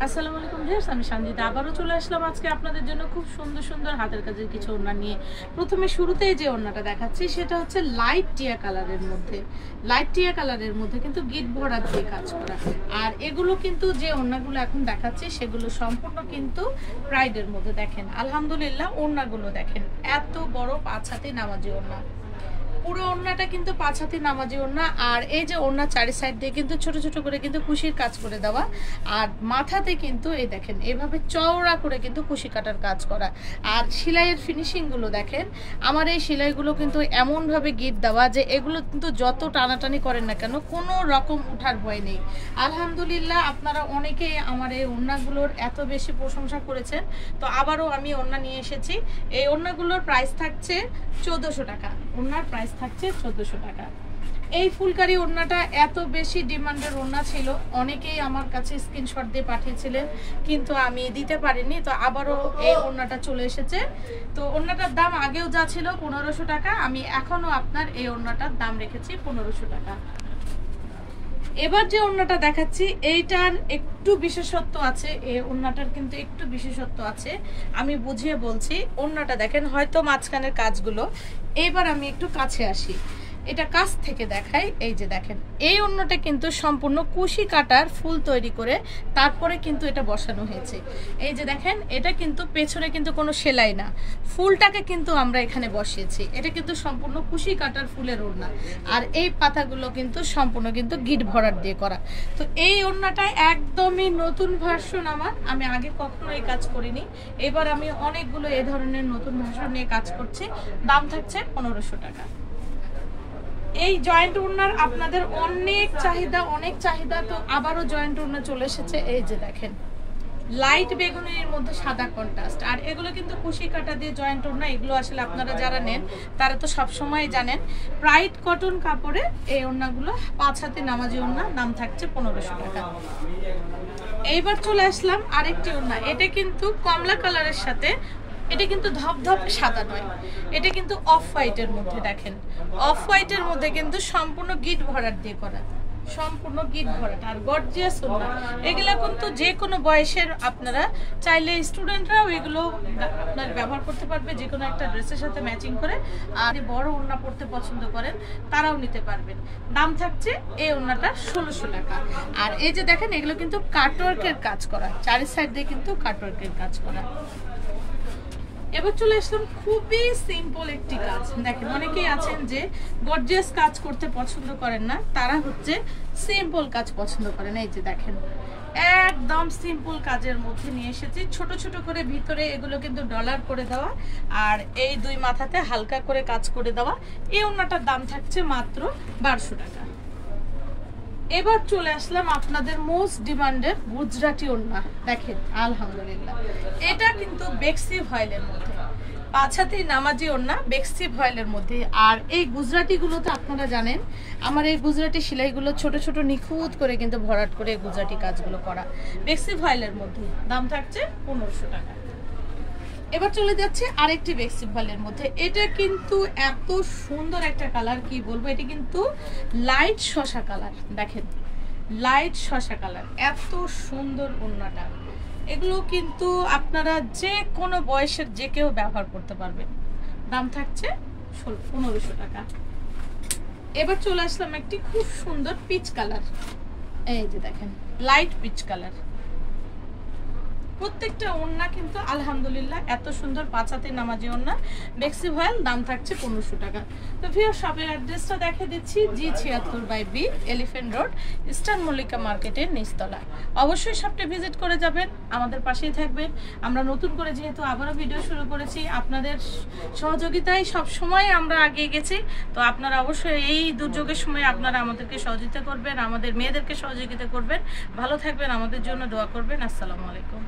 আসসালামু আলাইকুম ভিউয়ার্স, আমি সঞ্জিতা আবারও চলে আসলাম আজকে আপনাদের জন্য খুব সুন্দর সুন্দর হাতের কাজের কিছু ওড়না নিয়ে। প্রথমে শুরুতেই যে ওড়নাটা দেখাচ্ছি সেটা হচ্ছে লাইট টিয়া কালারের মধ্যে কিন্তু গিট ভরা দিয়ে কাজ করা। আর এগুলো কিন্তু যে ওড়নাগুলো এখন দেখাচ্ছি সেগুলো সম্পূর্ণ কিন্তু প্রাইডের মধ্যে। দেখেন আলহামদুলিল্লাহ, ওড়নাগুলো দেখেন এত বড় 5 হাতে নামাজি ওড়না। পুরো ওড়নাটা কিন্তু 5 হাতি নামাজি ওড়না। আর এই যে ওড়না চারি সাইড দিয়ে কিন্তু ছোট ছোট করে কিন্তু কুশির কাজ করে দেওয়া। আর মাথাতে কিন্তু এই দেখেন এভাবে চওড়া করে কিন্তু কুশি কাটার কাজ করা। আর সেলাইয়ের ফিনিশিং গুলো দেখেন, আমার এই সেলাইগুলো কিন্তু এমন ভাবে গিট দেওয়া যে এগুলো কিন্তু যত টানাটানি করেন না কেন কোনো রকম উঠার ভয় নেই। আলহামদুলিল্লাহ, আপনারা অনেকেই আমার এই ওড়নাগুলোর এত বেশি প্রশংসা করেছেন, তো আবারও আমি ওড়না নিয়ে এসেছি। এই ওড়নাগুলোর প্রাইস থাকছে 1400 টাকা। ওড়নার প্রাইস থাকছে 1400 টাকা। এই ফুলকারি ওড়নাটা এত বেশি ডিমান্ডের ওড়না ছিল, অনেকেই আমার কাছে স্ক্রিনশট দিয়ে পাঠিয়েছিলেন, কিন্তু আমি দিতে পারিনি। তো আবারও এই ওড়নাটা চলে এসেছে। তো ওড়নাটার দাম আগেও যা ছিল 1500 টাকা, আমি এখনো আপনার এই ওড়নাটার দাম রেখেছি 1500 টাকা। এবার যে ওড়নাটা দেখাচ্ছি এইটার একটু বিশেষত্ব আছে, এই ওড়নাটার কিন্তু একটু বিশেষত্ব আছে, আমি বুঝিয়ে বলছি। ওড়নাটা দেখেন, হয়তো মাঝখানের কাজগুলো, এবার আমি একটু কাছে আসি, এটা কাছ থেকে দেখাই। এই যে দেখেন, এই ওড়নাটা কিন্তু সম্পূর্ণ কুশি কাটার ফুল তৈরি করে তারপরে কিন্তু এটা বসানো হয়েছে। এই যে দেখেন, এটা কিন্তু পেছনে কিন্তু কোনো সেলাই না, ফুলটাকে কিন্তু আমরা এখানে বসিয়েছি। এটা কিন্তু সম্পূর্ণ কুশি কাটার ফুলের ওড়না। আর এই পাতাগুলো কিন্তু সম্পূর্ণ কিন্তু গিট ভরাট দিয়ে করা। তো এই ওড়নাটা একদমই নতুন ভার্সন আমার, আমি আগে কখনো এই কাজ করিনি। এবার আমি অনেকগুলো এই ধরনের নতুন ভার্সন নিয়ে কাজ করছি। দাম থাকছে 1500 টাকা। এই জয়েন্ট ওড়নার আপনাদের অনেক চাহিদা, তো আবারও জয়েন্ট ওড়না চলে এসেছে। এই যে দেখেন, লাইট বেগুনির মধ্যে সাদা কন্ট্রাস্ট। আর এগুলো কিন্তু কুশি কাটা দিয়ে জয়েন্ট ওড়না। এগুলো আসলে আপনারা যারা নেন তারা তো সব সময় জানেন, প্রাইড কটন কাপড়ে এই ওড়নাগুলো 5 হাতে নামাজি ওড়না, দাম থাকছে 1500 টাকা। এইবার চলে আসলাম আরেকটি ওড়না। এটা কিন্তু কমলা কালারের সাথে, এটা কিন্তু ধপধপ সাদা নয়, এটা কিন্তু অফ হোয়াইটের মধ্যে। দেখেন, অফ হোয়াইটের মধ্যে কিন্তু সম্পূর্ণ গিট ভরাট দিয়ে করা, সম্পূর্ণ গিট ভরাট আর গর্জিয়াস ওড়না। এগুলা কিন্তু যে কোনো বয়সের আপনারা চাইলে স্টুডেন্টরাও এগুলো আপনার ব্যবহার করতে পারবে, যে কোনো একটা ড্রেসের সাথে ম্যাচিং করে। আর বড় ওড়না পরতে পছন্দ করেন তারাও নিতে পারবেন। দাম থাকছে এই ওড়নাটা 1600 টাকা। আর এই যে দেখেন, এগুলো কিন্তু কাটওয়ার্কের কাজ করা, চারি সাইড দিয়ে কিন্তু কাটওয়ার্কের কাজ করা। এবার চলে আসলাম খুবই সিম্পল একটি কাজ। দেখেন, অনেকেই আছেন যে গর্জিয়াস কাজ করতে পছন্দ করেন না, তারা হচ্ছে সিম্পল কাজ পছন্দ করেন। এই যে দেখেন, একদম সিম্পল কাজের মধ্যে নিয়ে এসেছি। ছোট ছোট করে ভিতরে এগুলো কিন্তু ডলার করে দেওয়া, আর এই দুই মাথাতে হালকা করে কাজ করে দেওয়া। এই ওড়নাটার দাম থাকছে মাত্র 1200 টাকা। এবার চলে আসলাম আপনাদের মোস্ট ডিমান্ডেড গুজরাটি ওড়না। দেখেন আলহামদুলিল্লাহ, এটা কিন্তু বেক্সি ভয়েলের মধ্যে, 5 হাতে নামাজি ওড়না, বেক্সি ভয়েলের মধ্যে। আর এই গুজরাটি গুলো তো আপনারা জানেন, আমার এই গুজরাটি সেলাইগুলো ছোট ছোট নিখুঁত করে কিন্তু ভরাট করে গুজরাটি কাজগুলো করা, বেক্সি ভয়েলের মধ্যে। দাম থাকছে 1500 টাকা। এবার চলে যাচ্ছে আরেকটি বেক্সি ভয়েলের মধ্যে। এটা কিন্তু এত সুন্দর একটা কালার, কি বলবো, এটা কিন্তু লাইট শসা কালার। দেখেন, লাইট শসা কালার, এত সুন্দর ওড়নাটা। এগুলো কিন্তু আপনারা যে কোনো বয়সের যে কেউ ব্যবহার করতে পারবেন। দাম থাকছে 1500 টাকা। এবার চলে আসলাম একটি খুব সুন্দর পিচ কালার। এই যে দেখেন, লাইট পিচ কালার। প্রত্যেকটা ওড়না কিন্তু আলহামদুলিল্লাহ এত সুন্দর 5 হাতে নামাজি ওড়না, বেক্সি ভয়েল। দাম থাকছে 1500 টাকা। তো ভিউয়ার, শপের অ্যাড্রেসটা দেখে দিচ্ছি, G76/B, elephant road, eastern Mallika মার্কেটের নিচতলা। অবশ্যই শপটা ভিজিট করে যাবেন, আমাদের পাশেই থাকবেন। আমরা নতুন করে যেহেতু আবারও ভিডিও শুরু করেছি, আপনাদের সহযোগিতায় সব সময় আমরা এগিয়ে গেছি। তো আপনারা অবশ্যই এই দুর্যোগের সময় আপনারা আমাদেরকে সহযোগিতা করবেন, আমাদের মেয়েদেরকে সহযোগিতা করবেন। ভালো থাকবেন, আমাদের জন্য দোয়া করবেন। আসসালামু আলাইকুম।